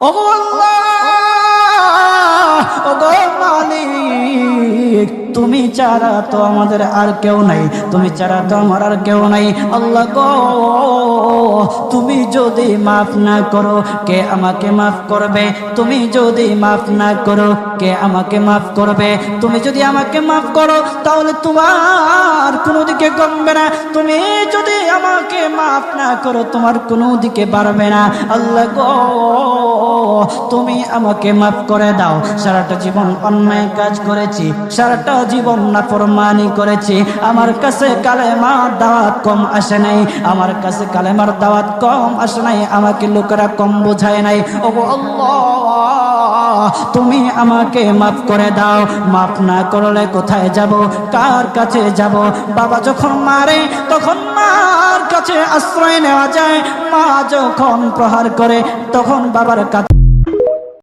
ওগো আল্লাহ, ওগো মালিক, তুমি ছাড়া তো আমাদের আর কেউ নাই, তুমি ছাড়া তো আমার আর কেউ নাই। আল্লাহ গো, তুমি যদি মাফ না করো কে আমাকে মাফ করবে? তুমি যদি মাফ না করো কে আমাকে মাফ করবে? তুমি যদি আমাকে মাফ করো তাহলে তোমার কোনো দিকে কমবে না, তুমি যদি আমাকে মাফ না করো তোমার কোনো দিকে বাড়বে না। আল্লাহ গো, তুমি আমাকে মাফ করে দাও। সারাটা জীবন অন্যায় কাজ করেছি, সারাটা জীবন নাফরমানি করেছি, আমার কাছে কালেমার দাওয়াত কম আসে নাই, আমার কাছে কালেমার দাওয়াত কম আসে নাই, আমাকে লোকেরা কম বোঝায় নাই। ওগো আল্লাহ, তুমি আমাকে মাফ করে দাও। মাফ না করলে কোথায় যাব, কার কাছে যাব? বাবা যখন মারে তখন মার কাছে আশ্রয় নেওয়া যায়, মা যখন প্রহার করে তখন বাবার কাছে